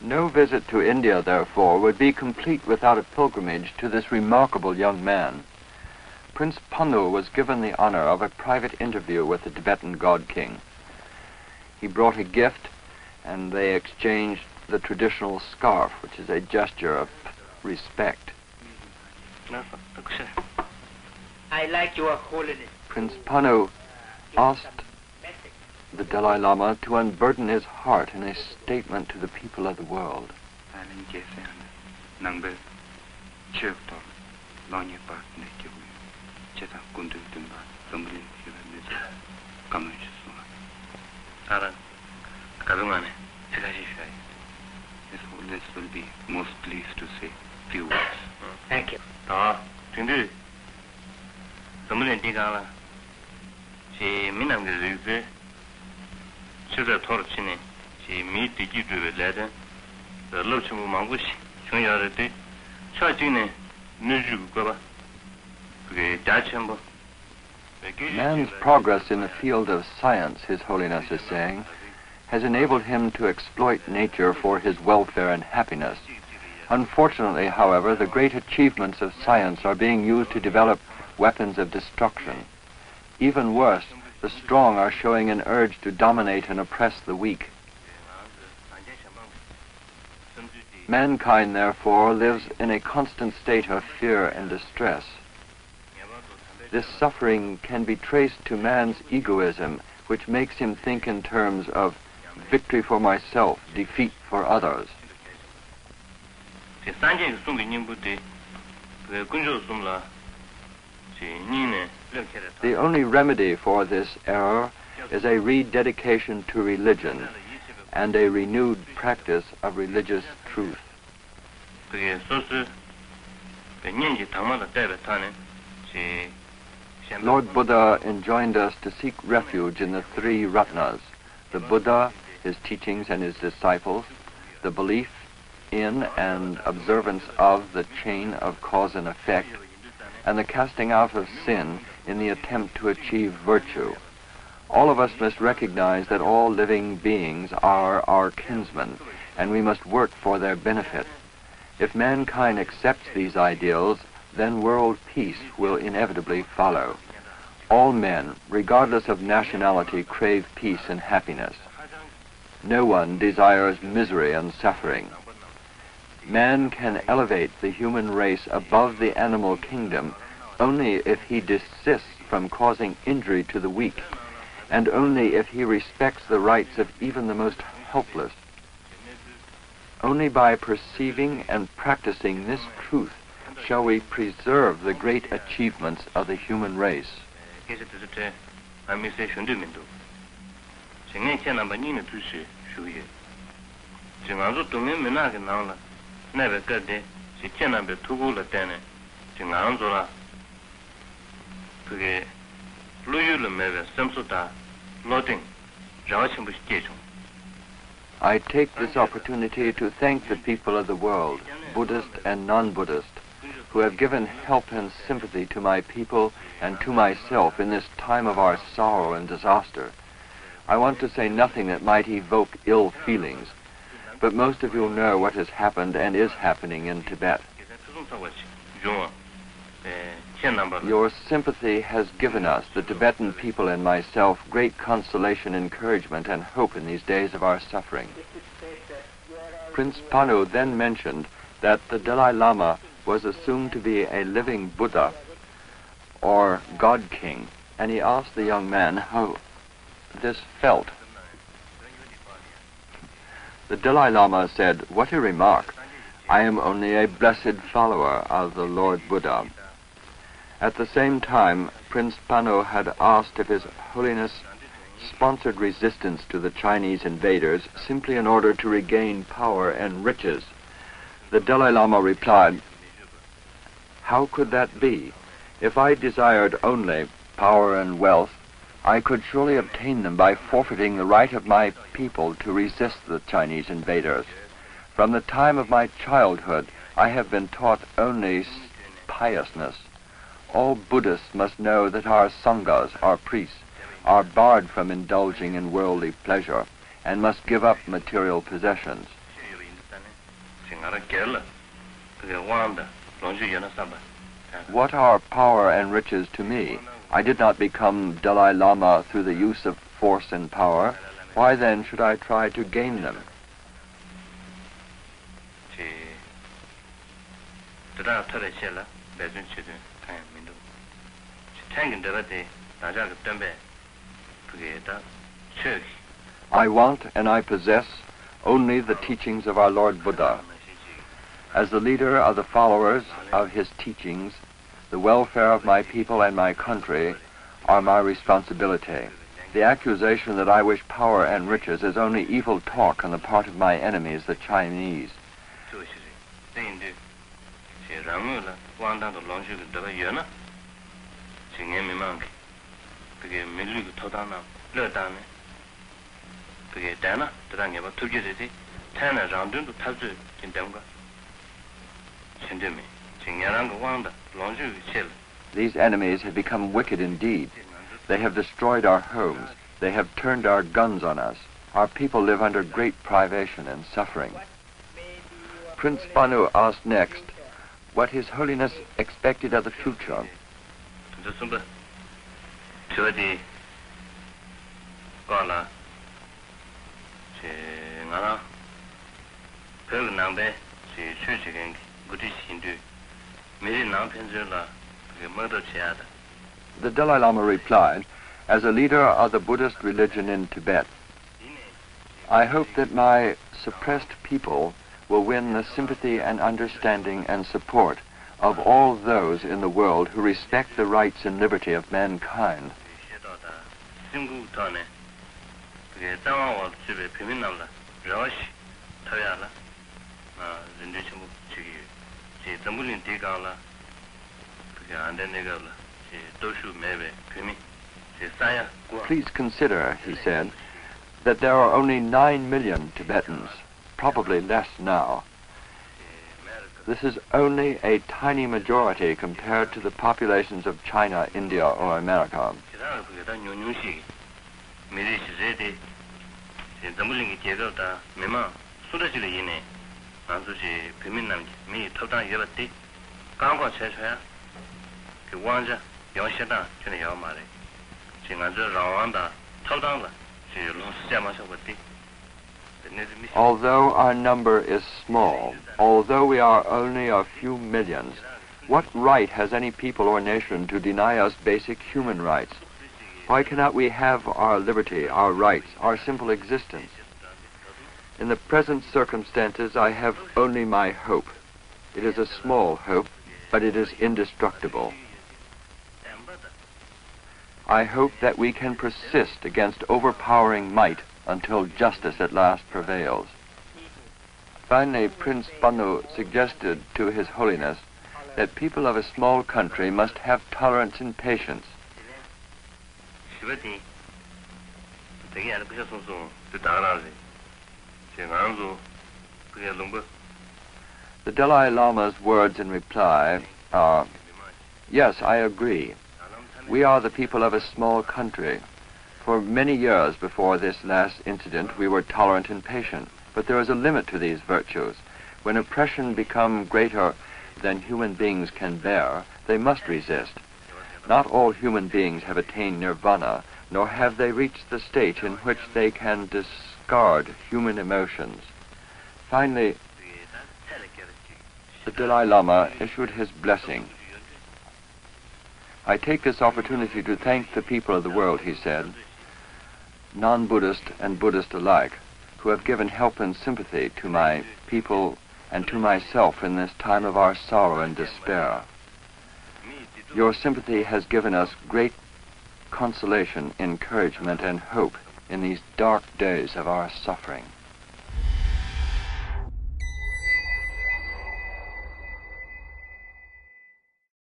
No visit to India, therefore, would be complete without a pilgrimage to this remarkable young man. Prince Panu was given the honor of a private interview with the Tibetan God King. He brought a gift, and they exchanged the traditional scarf, which is a gesture of respect. I like Your Holiness. Prince Panu asked the Dalai Lama to unburden his heart in a statement to the people of the world. His Holiness will be most pleased to say few words. Thank you. Man's progress in the field of science, His Holiness is saying, has enabled him to exploit nature for his welfare and happiness. Unfortunately, however, the great achievements of science are being used to develop weapons of destruction. Even worse, the strong are showing an urge to dominate and oppress the weak. Mankind, therefore, lives in a constant state of fear and distress. This suffering can be traced to man's egoism, which makes him think in terms of victory for myself, defeat for others. The only remedy for this error is a rededication to religion and a renewed practice of religious truth. Lord Buddha enjoined us to seek refuge in the three Ratnas: the Buddha, his teachings and his disciples, the belief in and observance of the chain of cause and effect, and the casting out of sin in the attempt to achieve virtue. All of us must recognize that all living beings are our kinsmen, and we must work for their benefit. If mankind accepts these ideals, then world peace will inevitably follow. All men, regardless of nationality, crave peace and happiness. No one desires misery and suffering. Man can elevate the human race above the animal kingdom only if he desists from causing injury to the weak, and only if he respects the rights of even the most helpless. Only by perceiving and practicing this truth shall we preserve the great achievements of the human race. I take this opportunity to thank the people of the world, Buddhist and non-Buddhist, who have given help and sympathy to my people and to myself in this time of our sorrow and disaster. I want to say nothing that might evoke ill feelings, but most of you know what has happened and is happening in Tibet. Your sympathy has given us, the Tibetan people and myself, great consolation, encouragement, and hope in these days of our suffering. Prince Panu then mentioned that the Dalai Lama was assumed to be a living Buddha or God King, and he asked the young man how this felt. The Dalai Lama said, "What a remark! I am only a blessed follower of the Lord Buddha." At the same time, Prince Panu had asked if His Holiness sponsored resistance to the Chinese invaders simply in order to regain power and riches. The Dalai Lama replied, "How could that be? If I desired only power and wealth, I could surely obtain them by forfeiting the right of my people to resist the Chinese invaders. From the time of my childhood, I have been taught only piousness. All Buddhists must know that our sanghas, our priests, are barred from indulging in worldly pleasure and must give up material possessions. What are power and riches to me? I did not become Dalai Lama through the use of force and power. Why then should I try to gain them? I want and I possess only the teachings of our Lord Buddha. As the leader of the followers of his teachings, the welfare of my people and my country are my responsibility. The accusation that I wish power and riches is only evil talk on the part of my enemies, the Chinese. These enemies have become wicked indeed. They have destroyed our homes. They have turned our guns on us. Our people live under great privation and suffering. Prince Panu asked next what His Holiness expected of the future. The Dalai Lama replied, as a leader of the Buddhist religion in Tibet, I hope that my suppressed people will win the sympathy and understanding and support of all those in the world who respect the rights and liberty of mankind. Please consider, he said, that there are only 9 million Tibetans, probably less now. This is only a tiny majority compared to the populations of China, India, or America. Although our number is small, although we are only a few millions, what right has any people or nation to deny us basic human rights? Why cannot we have our liberty, our rights, our simple existence? In the present circumstances, I have only my hope. It is a small hope, but it is indestructible. I hope that we can persist against overpowering might until justice at last prevails. Finally, Prince Panu suggested to His Holiness that people of a small country must have tolerance and patience. The Dalai Lama's words in reply are, yes, I agree. We are the people of a small country. For many years before this last incident, we were tolerant and patient. But there is a limit to these virtues. When oppression becomes greater than human beings can bear, they must resist. Not all human beings have attained nirvana, nor have they reached the state in which they can discard human emotions. Finally, the Dalai Lama issued his blessing. I take this opportunity to thank the people of the world, he said, non-Buddhist and Buddhist alike, who have given help and sympathy to my people and to myself in this time of our sorrow and despair. Your sympathy has given us great consolation, encouragement, and hope in these dark days of our suffering.